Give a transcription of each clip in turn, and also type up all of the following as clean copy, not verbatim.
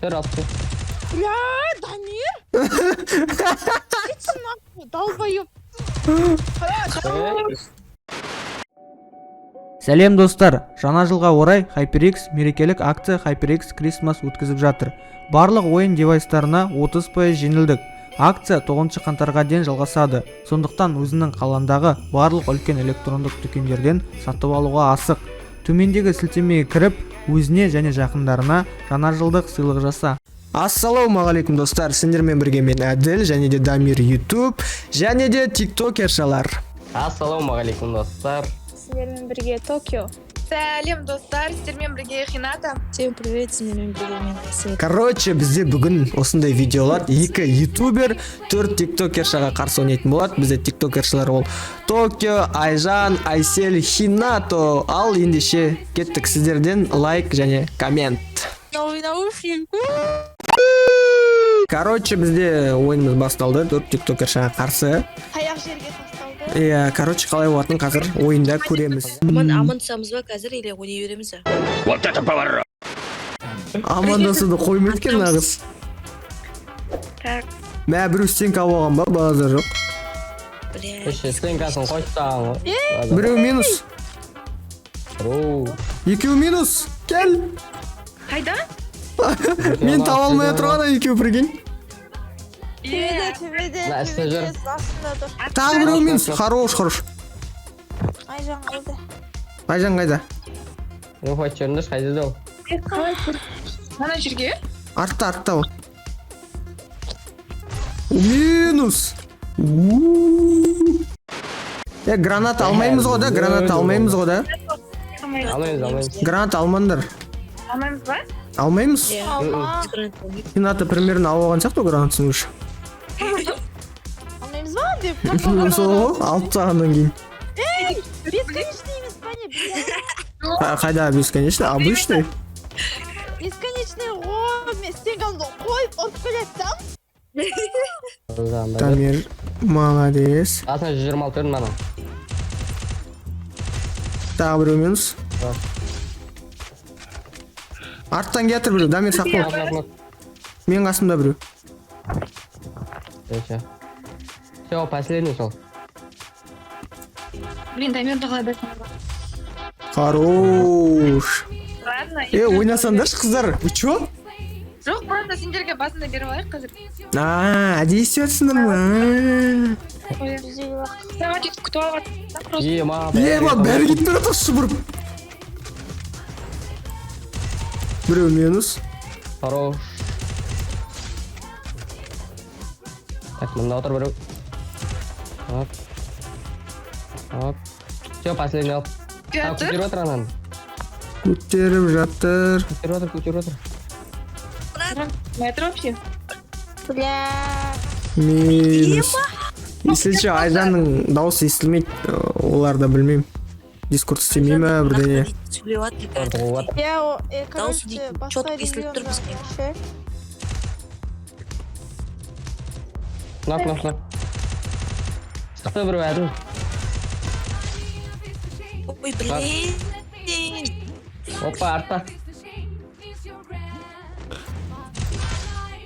Төр алып. Бля, Дамир! Иди нахуй, долбоёб. Сәлем достар, жаңа жылға орай HyperX мерекелік акция HyperX Christmas өткізіп жатыр. Барлық ойын девайстарына 30% жеңілдік. Акция 9 қаңтарға дейін жалғасады. Сондықтан өзінің қаландағы барлық үлкен электрондық дүкендерден сатып алуға асық. Төмендегі сілтемеге кіріп, өзіне және жақындарына жаңа жылдық сыйлық жаса. Ассалаумағалейкум достар, сендермен бірге мен Әділ, және де Дамир YouTube, және де тиктокершалар. Ассалаумағалейкум достар. Сіздермен бірге Токио. Сәлем достар, сіздермен бірге Хината. Всем привет, сіздермен бірге мен Әсет. Короче, бізде бүгін осындай видеолар 2 ютубер, 4 тиктокершаға қарсы ойнайтын болады. Бізде тиктокершалар ол Токио, Айжан, Айсел, Хинато. Ал ендеше кеттік, сіздерден лайк және коммент. Новый наушник. Короче, бізде ойынымыз басталды, 4 тиктокершаға қарсы. Аяқ жерге тасталды. Иә, короче, қалай болатынын қазір ойында көреміз. Аман тұсамыз ба қазір, или ойнай береміз ба? Амандасуды қоймайды екен нағыз. Так. Мә, біреу стенка алған ба, базар жоқ. Бля, Стенкасын қойсаң. Біреу минус. Екеу минус. Кел. Қайда? Мен таба алмай тұрған екеу прикинь. Төбеде, астында тұр. Тағы біреу минус. Хорош. Айжан қалды. Айжан қайда? Рухат черныш қайда ол? Мана жерге? Артта ол. Минус. Гранат алмаймыз ғой да, Алмаймыз. Гранат алмаңдар. Алмаймыз ба? Алмаймыз? Алма. Хината примерно алған сияқты гранатсын уже. Алмаймыз ба деп. Сол, алып тағаннан кейін. Бесконечный емес па не, бля? Қайда бесконечный? Обычный? Бесконечный ғой, мен стенкамды қойып ұрып келетсам. Дамир, молодец. Асына 126 өрін мана. Тағы біреу минус. Арттан кетір біреу, Дамир сақ бол. Мен қасымда біреу. Все, последний сол. Блин, Дамирді қалай байқамай ба? Хорош. Ладно. Ойнасаңдаршы қыздар. Вы чё? Жоқ, просто сендерге басында беріп алайық қазір. Әдейі істеп ма? Саған жетіп күтіп алып Ема, бәрі кетіп тұрады шұбырып. Біреу минус. Хорош. Так, мында отыр біреу. Оп. Все, последний алып. Көтеріп отыр анан. Көтеріп жатыр. Көтеріп отыр. Метро вообще? Бля. Минус. Естілші, Айжанның дауысы естілмейді. Оларды білмеймін. Дискорд істемей ма бірдеңе. сөйлеп жатыр. Я, Дауысы короче, дейтін, басқа чётко естіліп тұр бізге. регион. Нок. Шықты біреу әділ. Ой, блин. Опа, артта.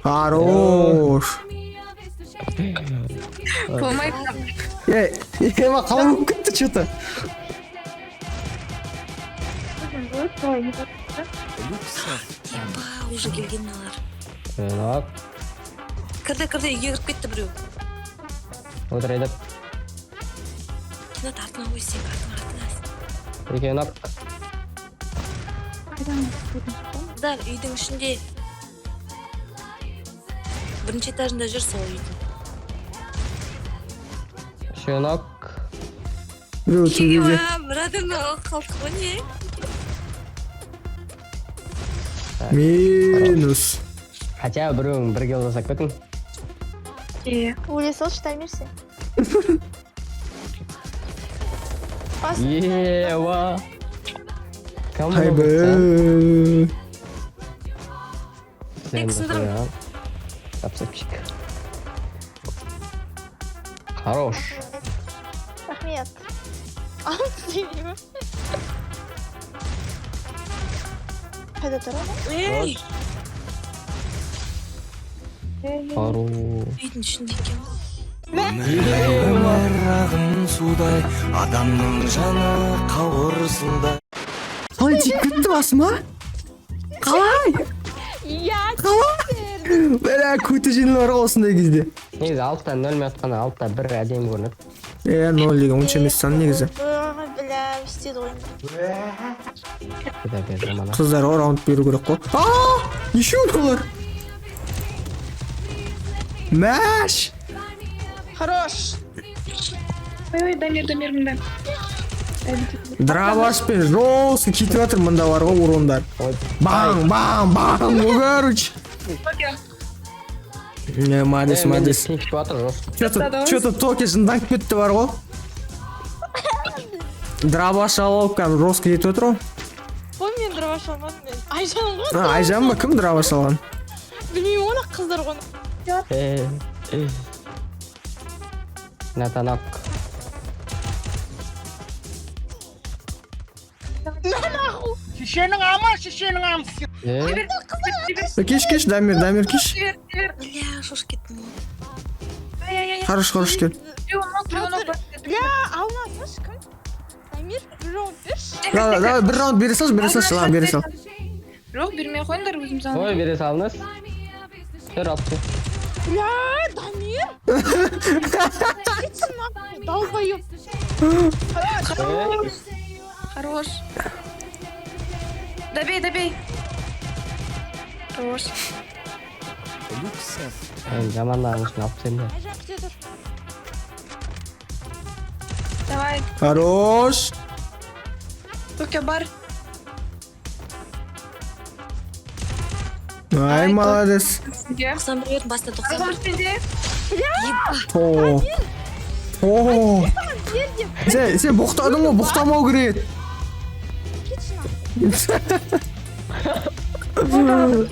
Хорош. Болмайды. Ема, қалай болып кетті че-то? Еба, уже келген алар. Нок. Кірді, үйге кіріп кетті біреу. Отыр едіп. Хинат артына қой, сен артына. Еке нок. Қыздар, үйдің ішінде. Бірінші этажында жүр сол үйдің. Еще нок. Біреу төбеде. Бір адамды қалдық қой не? Минус. Хотя біреуің бір кел жасап кетін. Өле салшы, Дамир сен. Ева. Хайбы. Капсапчик. Хорош. Рахмет. Алып деймін. Қайда тұрады? Ей! Ару. Үйдің ішінде екен. Өмірағын судай адамның жаны қауырсындай. қалай тиіп кетті басыма? Қалай? Я Бәрі көті жеңіл бар ғой осындай кезде. Негізі 6-та 0 минутқана 6-та 1 әдемі көрінеді. 0 деген онша емес сан негізі. бля істеді ғой. Кіда берді мана. Қыздарға раунд беру керек қой. Неше олар? Мәш! Хорош. Ой, Дамир мында. Дробашпен жестко кетіп жатыр мында бар ғой урондар. Баң, баң, баң, короче. Молодец, молодец. Тинчіп жатыр жостық. Что-то токе жынданып кетті бар ғой. Дробаш алып кәдімгі жестко кетіп отыр ғой. Қой мен дроваш алмадым мен. Айжан ғой. Айжан ба? Кім дробаш алған? Білмеймін оны қыздар ғой. Натанак. Шешенің амы, шешенің амысы. Кеш, Дамир, кеш. Бля, шош кеттім ғой. Хорош кел. Бля алмасыш кім? Дамир бір раунд берші. Давай, бір раунд бере салшы, бере сал. Жоқ, бермей қойыңдар, өзім саламын. Ой, бере салыңыз. Бір алып. Бля Дамир. Кетші нахуй долбоёб. Хорош. Добей. Хорош. Жамандарың үшін алып сендер. Айжан күте тұр. Давай, Хорош. Токе бар. Ай, молодец. 91 бердім, баста 90. Хорош сенде. Сен боқтадың ғой, боқтамау керек. Кетші нахуй.